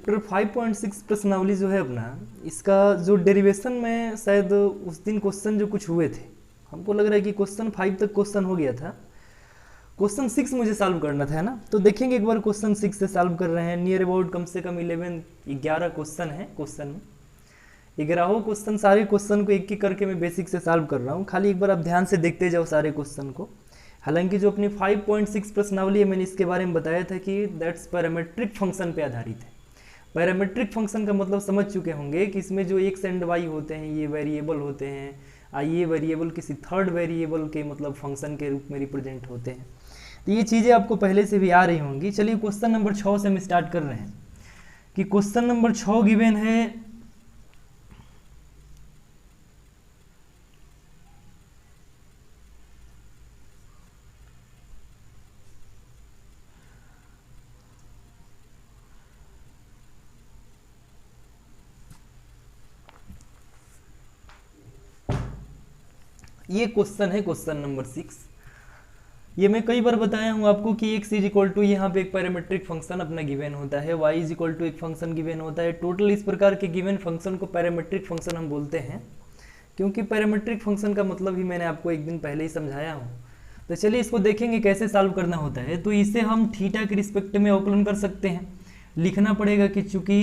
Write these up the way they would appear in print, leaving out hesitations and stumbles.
Chapter 5.6 प्रश्नावली जो है अपना, इसका जो डेरिवेशन में शायद उस दिन क्वेश्चन जो कुछ हुए थे, हमको लग रहा है कि क्वेश्चन 5 तक क्वेश्चन हो गया था, क्वेश्चन 6 मुझे सॉल्व करना था, है ना। तो देखेंगे एक बार क्वेश्चन 6 से सॉल्व कर रहे हैं। नियर अबाउट कम से कम 11 क्वेश्चन है। क्वेश्चन में 11 क्वेश्चन, सारे क्वेश्चन को एक एक करके मैं बेसिक से सॉल्व कर रहा हूँ। खाली एक बार आप ध्यान से देखते जाओ सारे क्वेश्चन को। हालांकि जो अपनी 5.6 प्रश्नावली है, मैंने इसके बारे में बताया था कि दैट्स पैरामेट्रिक फंक्शन पे आधारित है। पैरामेट्रिक फंक्शन का मतलब समझ चुके होंगे कि इसमें जो एक्स एंड वाई होते हैं ये वेरिएबल होते हैं, ये वेरिएबल किसी थर्ड वेरिएबल के मतलब फंक्शन के रूप में रिप्रेजेंट होते हैं। तो ये चीज़ें आपको पहले से भी आ रही होंगी। चलिए क्वेश्चन नंबर 6 से हम स्टार्ट कर रहे हैं कि क्वेश्चन नंबर 6 गिवन है ये क्वेश्चन है क्वेश्चन नंबर 6। ये मैं कई बार बताया हूँ आपको कि x इज इक्वल टू यहाँ पे एक पैरामेट्रिक फंक्शन अपना गिवन होता है, y इज इक्वल टू एक फंक्शन गिवन होता है। टोटल इस प्रकार के गिवन फंक्शन को पैरामेट्रिक फंक्शन हम बोलते हैं, क्योंकि पैरामेट्रिक फंक्शन का मतलब ही मैंने आपको एक दिन पहले ही समझाया हूँ। तो चलिए इसको देखेंगे कैसे सॉल्व करना होता है। तो इसे हम थीटा के रिस्पेक्ट में अवकलन कर सकते हैं। लिखना पड़ेगा कि चूंकि,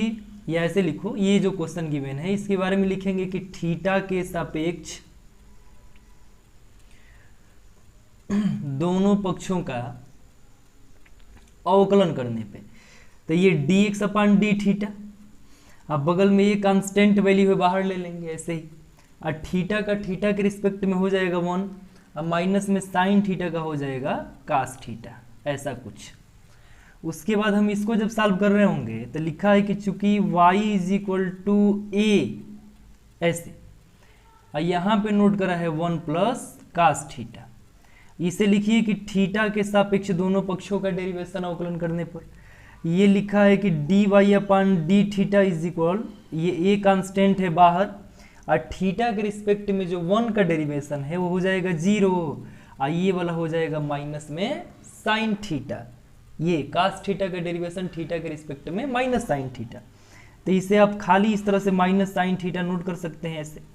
या ऐसे लिखो, ये जो क्वेश्चन गिवन है इसके बारे में लिखेंगे कि थीटा के सापेक्ष दोनों पक्षों का अवकलन करने पे, तो ये dx अपान डी थीटा, अब बगल में ये कांस्टेंट वैल्यू है बाहर ले लेंगे ऐसे ही, और थीटा का थीटा के रिस्पेक्ट में हो जाएगा 1, अब माइनस में साइन थीटा का हो जाएगा कास थीटा, ऐसा कुछ। उसके बाद हम इसको जब सॉल्व कर रहे होंगे तो लिखा है कि चूंकि y इज इक्वल टू ए, ऐसे, और यहाँ पे नोट करा है 1 प्लस कास थीटा। इसे लिखिए कि थीटा के सापेक्ष दोनों पक्षों का डेरिवेशन अवकलन करने पर ये लिखा है कि D Y upon d theta is equal, ये ए कांस्टेंट है बाहर, और थीटा के रिस्पेक्ट में जो 1 का डेरिवेशन है वो हो जाएगा 0, और ये वाला हो जाएगा माइनस में साइन थीटा। ये कास थीटा का डेरिवेशन थीटा के रिस्पेक्ट में माइनस साइन थीटा, तो इसे आप खाली इस तरह से माइनस साइन थीटा नोट कर सकते हैं ऐसे।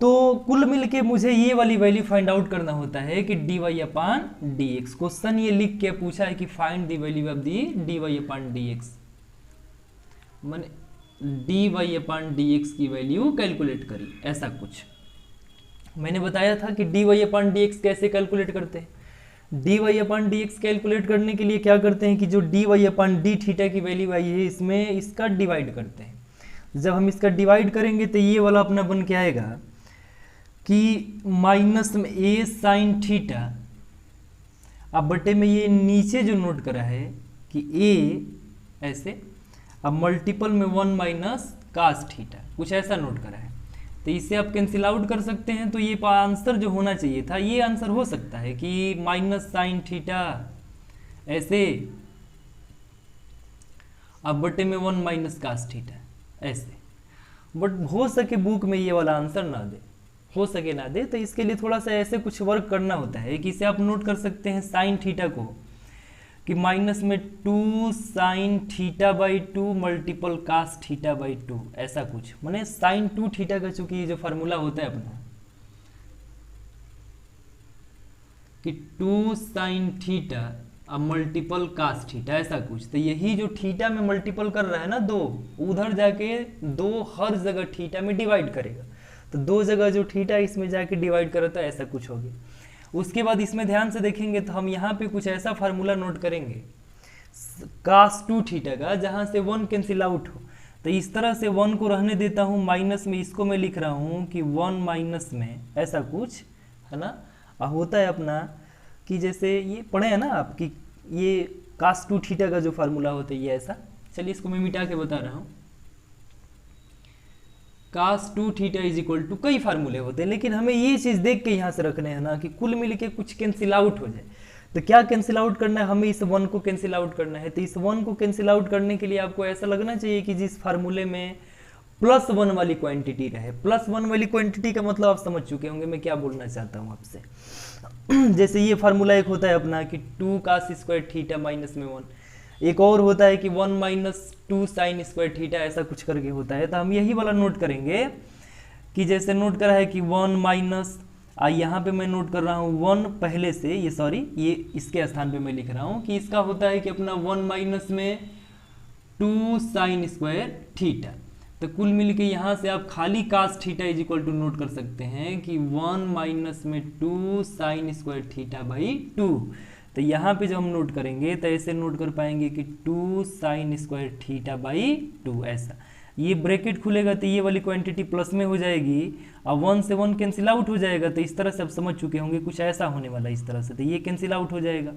तो कुल मिलके मुझे ये वाली वैल्यू फाइंड आउट करना होता है कि D Y upon D x. Question ये लिख के पूछा है कि find the value of the d Y upon D x, मैंने d Y upon D x की वैल्यू कैलकुलेट करी, ऐसा कुछ। मैंने बताया था कि D Y upon D x कैसे कैलकुलेट करते हैं। D Y upon D x calculate करने के लिए क्या करते हैं कि जो d Y upon d theta की वैल्यू आई है इसमें इसका डिवाइड करते हैं। जब हम इसका डिवाइड करेंगे तो ये वाला अपना बन के आएगा कि माइनस में ए साइन थीटा, अब बटे में ये नीचे जो नोट करा है कि ए ऐसे, अब मल्टीपल में 1 माइनस कास थीटा, कुछ ऐसा नोट करा है। तो इसे आप कैंसिल आउट कर सकते हैं। तो ये आंसर जो होना चाहिए था, ये आंसर हो सकता है कि माइनस साइन थीटा ऐसे, अब बटे में 1 माइनस कास थीटा ऐसे। बट हो सके बुक में ये वाला आंसर ना दे, हो सके ना दे, तो इसके लिए थोड़ा सा ऐसे कुछ वर्क करना होता है कि इसे आप नोट कर सकते हैं साइन थीटा को कि माइनस में 2 sine theta by 2 multiple cos theta by 2, ऐसा कुछ। माने साइन 2 थीटा का चूंकि ये जो फार्मूला होता है अपना कि 2 साइन थीटा अब मल्टीपल कास थीटा, ऐसा कुछ। तो यही जो थीटा में मल्टीपल कर रहा है ना 2, उधर जाके 2 हर जगह थीटा में डिवाइड करेगा, तो 2 जगह जो थीटा इसमें जाके डिवाइड करो तो ऐसा कुछ हो गया। उसके बाद इसमें ध्यान से देखेंगे तो हम यहाँ पे कुछ ऐसा फार्मूला नोट करेंगे कास 2 थीटा का, जहाँ से 1 कैंसिल आउट हो। तो इस तरह से 1 को रहने देता हूँ, माइनस में इसको मैं लिख रहा हूँ कि 1 माइनस में, ऐसा कुछ है ना। होता है अपना कि जैसे ये पढ़े है ना आप कि ये कास 2 थीटा का जो फार्मूला होता है ये ऐसा। चलिए इसको मैं मिटा के बता रहा हूँ। कास 2 थीटा इज इक्वल टू, कई फार्मूले होते हैं लेकिन हमें ये चीज़ देख के यहाँ से रखने हैं ना कि कुल मिल के कुछ कैंसिल आउट हो जाए। तो क्या कैंसिल आउट करना है, हमें इस 1 को कैंसिल आउट करना है। तो इस 1 को कैंसिल आउट करने के लिए आपको ऐसा लगना चाहिए कि जिस फार्मूले में +1 वाली क्वांटिटी रहे। +1 वाली क्वांटिटी का मतलब आप समझ चुके होंगे मैं क्या बोलना चाहता हूँ आपसे। जैसे ये फार्मूला एक होता है अपना कि 2 कास स्क्वायर थीटा माइनस में 1, एक और होता है कि 1 माइनस 2 साइन स्क्वायर थीटा, ऐसा कुछ करके होता है। तो हम यही वाला नोट करेंगे कि जैसे नोट करा है कि 1 माइनस, यहाँ पे मैं नोट कर रहा हूँ 1 पहले से, ये सॉरी ये इसके स्थान पे मैं लिख रहा हूँ कि इसका होता है कि अपना 1 माइनस में 2 साइन स्क्वायर थीटा। तो कुल मिल के यहाँ से आप खाली cos theta is equal to note कर सकते हैं कि 1 माइनस में 2 साइन स्क्वायर थीटा बाई 2। तो यहाँ पे जब हम नोट करेंगे तो ऐसे नोट कर पाएंगे कि 2 साइन स्क्वायर थीटा बाई 2, ऐसा। ये ब्रैकेट खुलेगा तो ये वाली क्वांटिटी प्लस में हो जाएगी और 1 से 1 कैंसिल आउट हो जाएगा। तो इस तरह से आप समझ चुके होंगे कुछ ऐसा होने वाला है इस तरह से, तो ये कैंसिल आउट हो जाएगा।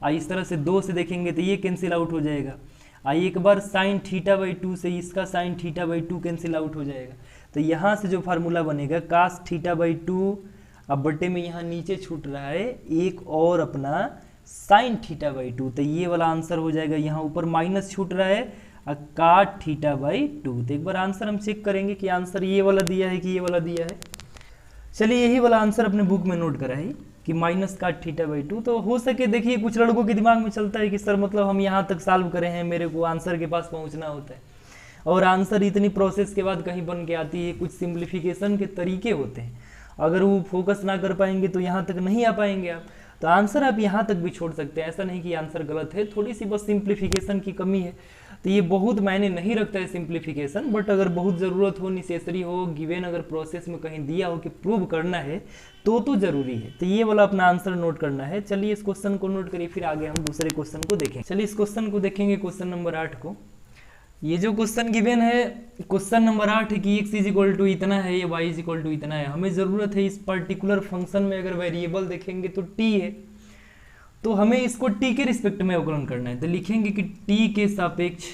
और इस तरह से 2 से देखेंगे तो ये कैंसिल आउट हो जाएगा। एक बार साइन थीटा बाई 2 से इसका sign theta by 2 cancel out हो जाएगा। तो यहाँ से जो फार्मूला बनेगा कास थीटा बाई 2, अब बटे में यहाँ नीचे छूट रहा है एक और अपना साइन थीटा बाई 2, तो ये वाला आंसर हो जाएगा। यहाँ ऊपर माइनस छूट रहा है और काट थीटा बाई 2। तो एक बार आंसर हम चेक करेंगे कि आंसर ये वाला दिया है कि ये वाला दिया है। चलिए यही वाला आंसर अपने बुक में नोट करा है कि माइनस काट थीटा बाई 2। तो हो सके देखिए कुछ लड़कों के दिमाग में चलता है कि सर मतलब हम यहाँ तक सॉल्व करे हैं, मेरे को आंसर के पास पहुँचना होता है, और आंसर इतनी प्रोसेस के बाद कहीं बन के आती है। कुछ सिंप्लीफिकेशन के तरीके होते हैं, अगर वो फोकस ना कर पाएंगे तो यहाँ तक नहीं आ पाएंगे आप। तो आंसर आप यहाँ तक भी छोड़ सकते हैं, ऐसा नहीं कि आंसर गलत है, थोड़ी सी बस सिंप्लीफिकेशन की कमी है। तो ये बहुत मायने नहीं रखता है सिंप्लीफिकेशन, बट अगर बहुत ज़रूरत हो, नेसेसरी हो, गिवन अगर प्रोसेस में कहीं दिया हो कि प्रूव करना है तो ज़रूरी है। तो ये वाला अपना आंसर नोट करना है। चलिए इस क्वेश्चन को नोट करिए, फिर आगे हम दूसरे क्वेश्चन को देखें। चलिए इस क्वेश्चन को देखेंगे, क्वेश्चन नंबर 8 को। ये जो क्वेश्चन गिवन है क्वेश्चन नंबर 8 है कि x इज इक्वल टू इतना है, ये y इज इक्वल टू इतना है। हमें ज़रूरत है इस पर्टिकुलर फंक्शन में अगर वेरिएबल देखेंगे तो t है, तो हमें इसको t के रिस्पेक्ट में अवकलन करना है। तो लिखेंगे कि t के सापेक्ष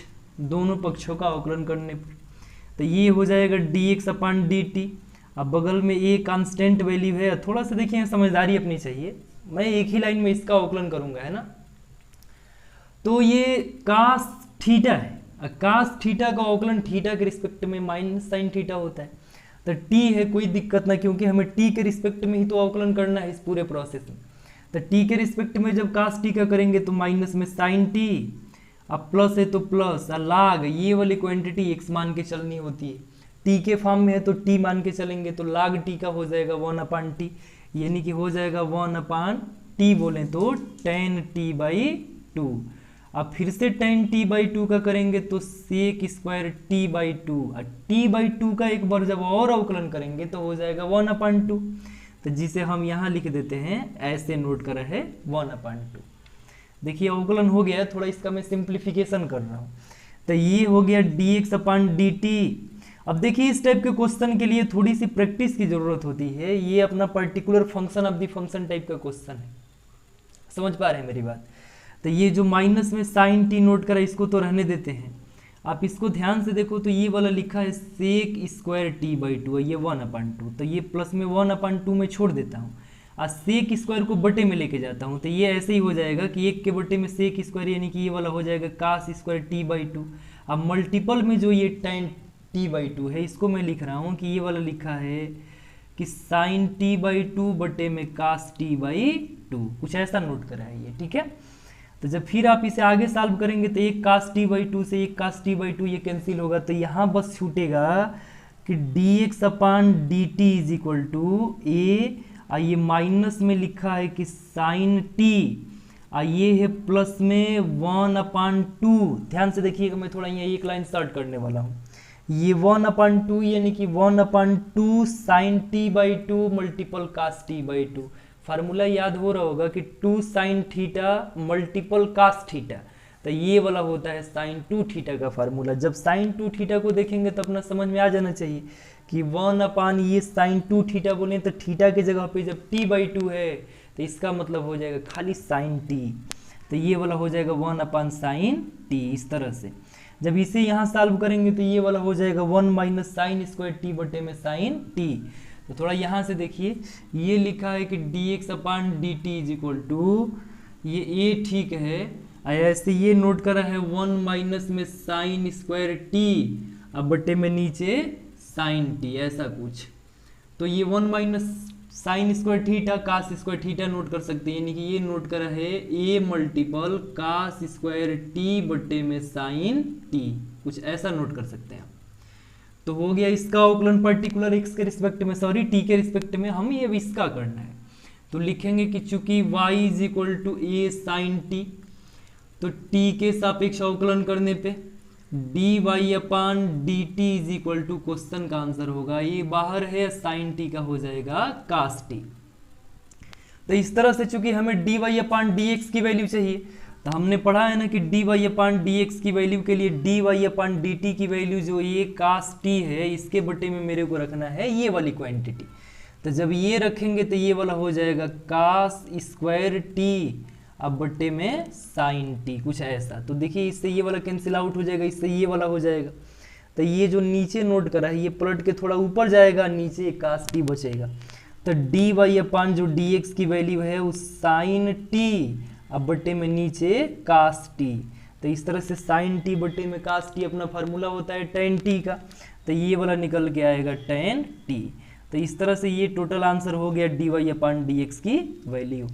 दोनों पक्षों का अवकलन करने पर तो ये हो जाएगा dx अपान dt। अब बगल में एक कांस्टेंट वैल्यू है, थोड़ा सा देखिए समझदारी अपनी चाहिए, मैं एक ही लाइन में इसका अवकलन करूंगा, है ना। तो ये कास थीटा है, कास थीटा का अवकलन थीटा के रिस्पेक्ट में माइनस साइन थीटा होता है। तो t है, कोई दिक्कत ना, क्योंकि हमें t के रिस्पेक्ट में ही तो अवकलन करना है इस पूरे प्रोसेस में। तो t के रिस्पेक्ट में जब कास t का करेंगे तो माइनस में साइन t, अब प्लस है तो प्लस, लाग ये वाली क्वांटिटी x मान के चलनी होती है। t के फॉर्म में है तो t मान के चलेंगे, तो लाग t का हो जाएगा 1 अपान टी, यानी कि हो जाएगा 1 अपान टी बोलें तो tan t बाई 2। अब फिर से tan t बाई 2 का करेंगे तो सेक स्क्वायर t बाई 2, और t बाई 2 का एक बार जब और अवकलन करेंगे तो हो जाएगा 1 अपान 2। तो जिसे हम यहाँ लिख देते हैं, ऐसे नोट करा है 1 अपान 2। देखिए अवकलन हो गया, थोड़ा इसका मैं सिंप्लीफिकेशन कर रहा हूँ। तो ये हो गया dx अपान dt। अब देखिए इस टाइप के क्वेश्चन के लिए थोड़ी सी प्रैक्टिस की जरूरत होती है। ये अपना particular function of the function type का क्वेश्चन है, समझ पा रहे हैं मेरी बात। तो ये जो माइनस में साइन टी नोट करा, इसको तो रहने देते हैं। आप इसको ध्यान से देखो तो ये वाला लिखा है सेक स्क्वायर टी बाई 2, ये 1 अपान 2। तो ये प्लस में 1 अपान 2 में छोड़ देता हूँ और सेक स्क्वायर को बटे में लेके जाता हूँ। तो ये ऐसे ही हो जाएगा कि 1 के बटे में सेक स्क्वायर, यानी कि ये वाला हो जाएगा कास स्क्वायर टी बाई 2। अब मल्टीपल में जो ये tan टी बाई 2 है, इसको मैं लिख रहा हूँ कि ये वाला लिखा है कि साइन टी बाई 2 बटे में कास टी बाई 2, कुछ ऐसा नोट करा है ये, ठीक है। तो जब फिर आप इसे आगे सॉल्व करेंगे तो एक कास टी बाई 2 से एक कास टी बाई 2 ये कैंसिल होगा, तो यहाँ बस छूटेगा कि dx upon dt is equal to A, ये माइनस में लिखा है कि साइन टी, ये है प्लस में 1 अपान 2। ध्यान से देखिएगा, मैं थोड़ा यहाँ एक लाइन स्टार्ट करने वाला हूँ। ये 1 अपान 2 यानी कि 1 upon 2 sine t by 2 multiple cos t by 2। Formula याद हो रहा होगा कि 2 sine theta multiple cos theta, तो ये वाला होता है साइन 2 थीटा का फार्मूला। जब साइन 2 थीटा को देखेंगे तो अपना समझ में आ जाना चाहिए कि 1 अपान ये साइन 2 थीटा बोले तो थीटा की जगह पे जब t बाई 2 है तो इसका मतलब हो जाएगा खाली साइन t। तो ये वाला हो जाएगा 1 अपान साइन t। इस तरह से जब इसे यहाँ सॉल्व करेंगे तो ये वाला हो जाएगा 1 माइनस साइन स्क्वायर टी बटे में साइन t। तो थोड़ा यहाँ से देखिए, ये लिखा है कि dx upon dt is equal to, ये a ठीक है, ऐसे ये नोट करा है 1 माइनस में साइन स्क्वायर t, अब बटे में नीचे साइन t, ऐसा कुछ। तो ये 1 minus sine square theta cos square theta note कर सकते हैं, यानी कि ये नोट करा है a multiple cos square t बटे में साइन टी, कुछ ऐसा नोट कर सकते हैं। तो हो गया इसका अवकलन पर्टिकुलर एक्स के रिस्पेक्ट में, सॉरी टी के रिस्पेक्ट में, हम ये इसका करना है। तो लिखेंगे कि चूंकि y is equal to a sine t, तो t के सापेक्ष अवकलन करने पे dy upon d t is equal to, question का आंसर होगा, ये बाहर है साइन टी का हो जाएगा कास टी। तो इस तरह से चूंकि हमें dy अपान डी एक्स की वैल्यू चाहिए, तो हमने पढ़ा है ना कि dy अपान डी एक्स की वैल्यू के लिए dy अपान डी टी की वैल्यू जो ये कास टी है, इसके बटे में मेरे को रखना है ये वाली क्वांटिटी। तो जब ये रखेंगे तो ये वाला हो जाएगा कास स्क्वायर टी अब बटे में साइन टी, कुछ ऐसा। तो देखिए इससे ये वाला कैंसिल आउट हो जाएगा, इससे ये वाला हो जाएगा। तो ये जो नीचे नोट करा है ये पलट के थोड़ा ऊपर जाएगा, नीचे कास टी बचेगा। तो डी वाई अपान जो डी एक्स की वैल्यू है उस साइन टी अब बटे में नीचे कास टी। तो इस तरह से साइन टी बटे में कास टी अपना फार्मूला होता है टेन टी का, तो ये वाला निकल के आएगा टेन टी। तो इस तरह से ये टोटल आंसर हो गया D Y upon D x की वैल्यू।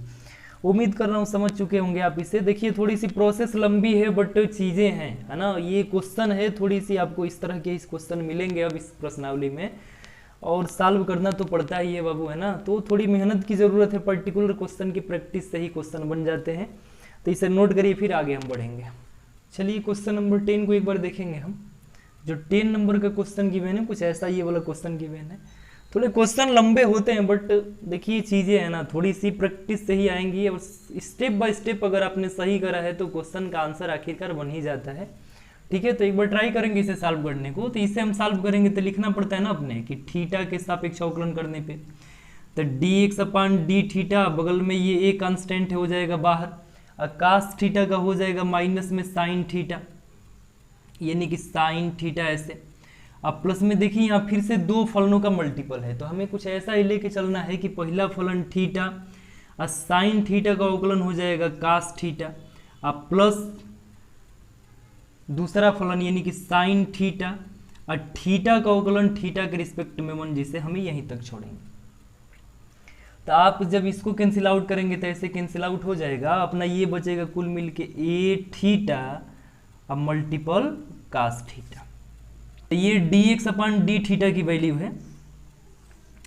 उम्मीद कर रहा हूँ समझ चुके होंगे आप इसे। देखिए थोड़ी सी प्रोसेस लंबी है बट चीज़ें हैं, है ना। ये क्वेश्चन है, थोड़ी सी आपको इस तरह के इस क्वेश्चन मिलेंगे अब इस प्रश्नावली में, और सॉल्व करना तो पड़ता ही है बाबू, है ना। तो थोड़ी मेहनत की ज़रूरत है, पर्टिकुलर क्वेश्चन की प्रैक्टिस से ही क्वेश्चन बन जाते हैं। तो इसे नोट करिए, फिर आगे हम बढ़ेंगे। चलिए क्वेश्चन नंबर 10 को एक बार देखेंगे हम। जो 10 नंबर का क्वेश्चन गिवन है कुछ ऐसा ये वाला क्वेश्चन गिवन है। थोड़े क्वेश्चन लंबे होते हैं बट देखिए चीज़ें हैं ना, थोड़ी सी प्रैक्टिस से ही आएंगी, और स्टेप बाय स्टेप अगर आपने सही करा है तो क्वेश्चन का आंसर आखिरकार बन ही जाता है। ठीक है, तो एक बार ट्राई करेंगे इसे सॉल्व करने को। तो इसे हम सॉल्व करेंगे तो लिखना पड़ता है ना अपने कि थीटा के सापेक्ष अवकलन करने पे, तो डी एक्स अपान डी थीटा, बगल में ये ए कांस्टेंट हो जाएगा बाहर, और कास थीटा का हो जाएगा माइनस में साइन थीटा, यानी कि साइन थीटा ऐसे। अब प्लस में देखिए यहाँ फिर से दो फलनों का मल्टीपल है, तो हमें कुछ ऐसा ही लेके चलना है कि पहला फलन थीटा और साइन थीटा का अवकलन हो जाएगा कास थीटा, और प्लस दूसरा फलन यानी कि साइन थीटा, और थीटा का अवकलन थीटा के रिस्पेक्ट में 1, जिसे हमें यहीं तक छोड़ेंगे। तो आप जब इसको कैंसिल आउट करेंगे तो ऐसे कैंसिल आउट हो जाएगा, अपना ये बचेगा कुल मिलके ए थीटा अब मल्टीपल कास थीटा। तो ये डी एक्स अपान डी थीटा की वैल्यू है।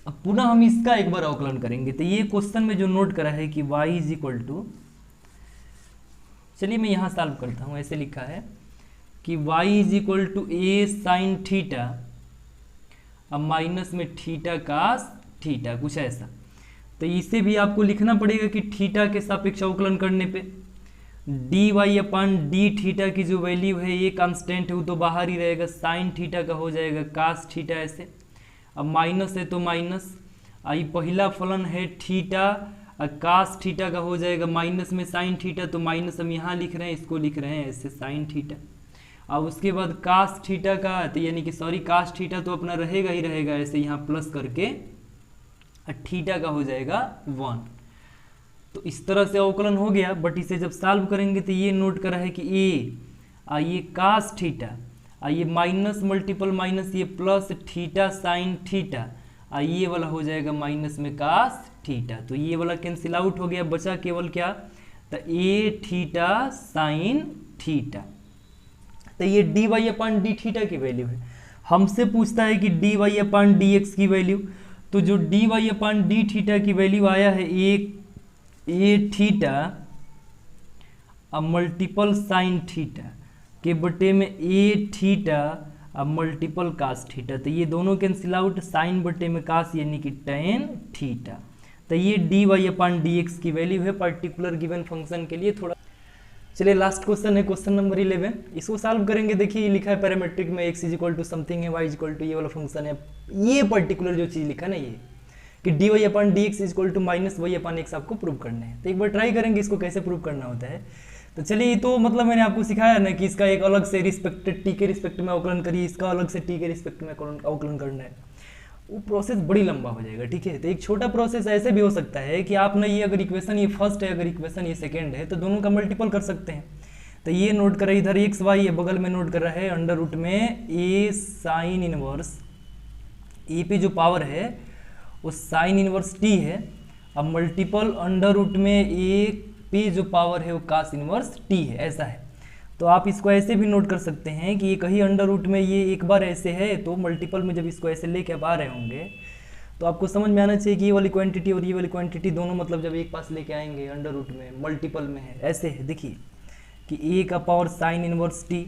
अब पुनः हम इसका एक बार अवकलन करेंगे। तो ये क्वेश्चन में जो नोट करा है कि y इज इक्वल टू, चलिए मैं यहाँ सॉल्व करता हूँ। ऐसे लिखा है कि y is equal to a sine theta अब माइनस में थीटा कास थीटा, कुछ ऐसा। तो इसे भी आपको लिखना पड़ेगा कि थीटा के सापेक्ष अवकलन करने पे D Y upon d theta की जो वैल्यू है ये कांस्टेंट है, वो तो बाहर ही रहेगा, साइन थीटा का हो जाएगा कास थीटा ऐसे। अब माइनस है तो माइनस, आई पहला फलन है थीटा और कास थीटा का हो जाएगा माइनस में साइन थीटा, तो माइनस हम यहाँ लिख रहे हैं, इसको लिख रहे हैं ऐसे साइन थीटा। अब उसके बाद कास थीटा का, तो यानी कि सॉरी कास थीटा तो अपना रहेगा ही रहेगा ऐसे यहाँ प्लस करके, और थीटा का हो जाएगा 1। तो इस तरह से अवकलन हो गया। बट इसे जब सॉल्व करेंगे तो ये नोट करा है कि ये कास थीटा, ये माइनस मल्टीपल माइनस ये प्लस थीटा साइन थीटा, ये वाला हो जाएगा माइनस में कास थीटा। तो ये वाला कैंसिल आउट हो गया, बचा केवल क्या, तो ए थीटा साइन थीटा। तो ये D Y upon d theta की वैल्यू है। हमसे पूछता है कि D Y upon D x की वैल्यू, तो जो d Y upon d theta की वैल्यू आया है ए थीटा अब मल्टीपल साइन थीटा के बटे में ए थीटा अब मल्टीपल कास थीटा। तो ये दोनों कैंसिल आउट, साइन बटे में कास यानी कि टेन थीटा। तो ये D Y upon D x की वैल्यू है पर्टिकुलर गिवन फंक्शन के लिए। थोड़ा चलिए लास्ट क्वेश्चन है क्वेश्चन नंबर 11, इसको सॉल्व करेंगे। देखिए लिखा है पैरामेट्रिक में x is equal to something है, y इज इक्वल टू ये वाला फंक्शन है। ये पर्टिकुलर जो चीज़ लिखा है ना ये कि D Y upon D X is equal to minus Y upon X आपको प्रूव करना है। तो एक बार ट्राई करेंगे इसको कैसे प्रूव करना होता है। तो चलिए, तो मतलब मैंने आपको सिखाया ना कि इसका एक अलग से रिस्पेक्ट टी के रिस्पेक्ट में अवकलन करिए, इसका अलग से टी के रिस्पेक्ट में अवकलन करना है। वो प्रोसेस बड़ी लंबा हो जाएगा। ठीक है, तो एक छोटा प्रोसेस ऐसे भी हो सकता है कि आप ना ये अगर इक्वेशन ये फर्स्ट है, अगर इक्वेशन ये सेकेंड है, तो दोनों का मल्टीपल कर सकते हैं। तो ये नोट करा इधर एक्स वाई है, बगल में नोट कर रहा है अंडर रूट में ए साइन इनवर्स, ए पे जो पावर है वो साइन इनवर्स टी है। अब मल्टीपल अंडर रूट में ए पे जो पावर है वो कास इनवर्स टी है, ऐसा है। तो आप इसको ऐसे भी नोट कर सकते हैं कि एक ही अंडर रूट में ये एक बार ऐसे है, तो मल्टीपल में जब इसको ऐसे लेके आप आ रहे होंगे तो आपको समझ में आना चाहिए कि ये वाली क्वांटिटी और ये वाली क्वांटिटी दोनों मतलब जब एक पास लेके आएंगे अंडर रूट में मल्टीपल में है, ऐसे है। देखिए कि ए का power sine inverse T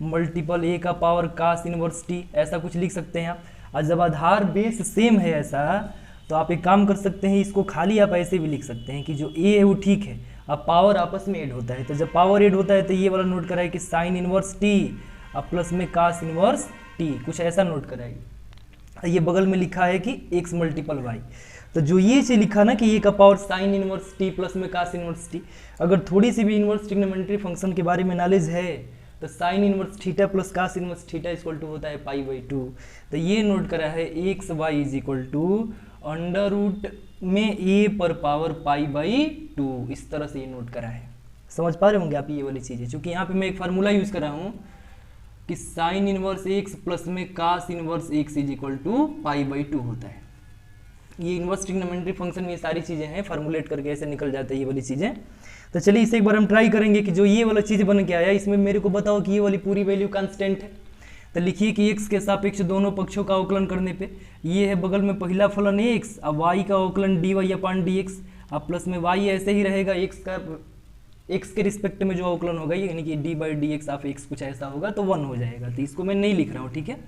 multiple A का पावर कास इनवर्स टी, ऐसा कुछ लिख सकते हैं आप। और जब आधार बेस सेम है ऐसा, तो आप एक काम कर सकते हैं, इसको खाली आप ऐसे भी लिख सकते हैं कि जो ए है वो ठीक है, अब पावर आपस में ऐड होता है। तो जब पावर ऐड होता है तो ये वाला नोट कराए कि साइन इनवर्स टी अब प्लस में कास इनवर्स टी, कुछ ऐसा नोट कराएगी। ये बगल में लिखा है कि x मल्टीपल वाई। तो जो ये चीज लिखा ना कि ए का power sine inverse T plus में कास इनवर्स टी, अगर थोड़ी सी भी इनवर्स ट्रिग्नोमेट्री फंक्शन के बारे में नॉलेज है तो sine inverse theta plus cos inverse theta equal to होता है पाई बाई 2। तो ये नोट करा है X Y is equal to under root में ए पर पावर पाई बाई 2, इस तरह से ये नोट करा है। समझ पा रहे होंगे आप ये वाली चीज़ें, क्योंकि यहाँ पे मैं एक फार्मूला यूज कर रहा हूँ कि साइन इनवर्स एक्स प्लस में cos inverse X is equal to pi by 2 होता है। ये इनवर्स ट्रिग्नोमेट्री फंक्शन में ये सारी चीज़ें हैं, फार्मूलेट करके ऐसे निकल जाता है ये वाली चीज़ें। तो चलिए इसे एक बार हम ट्राई करेंगे कि जो ये वाला चीज़ बन के आया इसमें मेरे को बताओ कि ये वाली पूरी वैल्यू कांस्टेंट है। तो लिखिए कि x के सापेक्ष दोनों पक्षों का अवकलन करने पे ये है बगल में पहला फलन x, अब y का अवकलन dy अपान dx, अब प्लस में y ऐसे ही रहेगा, x के रिस्पेक्ट में जो अवकलन होगा यानी कि dy by D x of x कुछ ऐसा होगा तो 1 हो जाएगा। तो इसको मैं नहीं लिख रहा हूँ, ठीक है।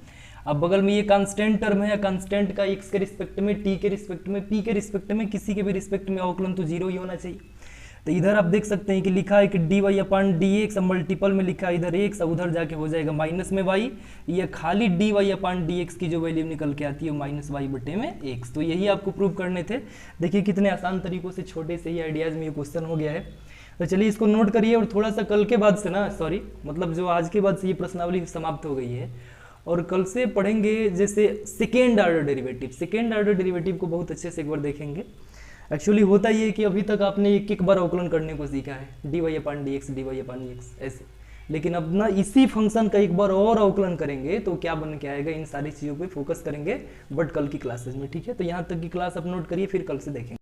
अब बगल में ये कांस्टेंट टर्म है, कांस्टेंट का x के रिस्पेक्ट में, t के रिस्पेक्ट में, p के रिस्पेक्ट में, किसी के भी रिस्पेक्ट में अवकलन तो 0 ही होना चाहिए। तो इधर आप देख सकते हैं कि लिखा है कि D Y upon D x, multiple में लिखा है इधर एक्स, उधर जाके हो जाएगा माइनस में वाई। ये खाली D Y upon D x की जो वैल्यू निकल के आती है वो माइनस वाई बटे में एक्स। तो यही आपको प्रूव करने थे। देखिए कितने आसान तरीकों से छोटे से ही आइडियाज में ये क्वेश्चन हो गया है। तो चलिए इसको नोट करिए और थोड़ा सा कल के बाद से ना, सॉरी मतलब जो आज के बाद से ये प्रश्नावली समाप्त हो गई है और कल से पढ़ेंगे जैसे second order derivative. Second order derivative को बहुत अच्छे से एक बार देखेंगे। एक्चुअली होता ही है कि अभी तक आपने एक बार अवकलन करने को सीखा है, D Y upon D x, D Y upon D x ऐसे, लेकिन अब ना इसी फंक्शन का एक बार और अवकलन करेंगे तो क्या बन के आएगा, इन सारी चीज़ों पे फोकस करेंगे बट कल की क्लासेस में, ठीक है। तो यहाँ तक की क्लास आप नोट करिए, फिर कल से देखेंगे।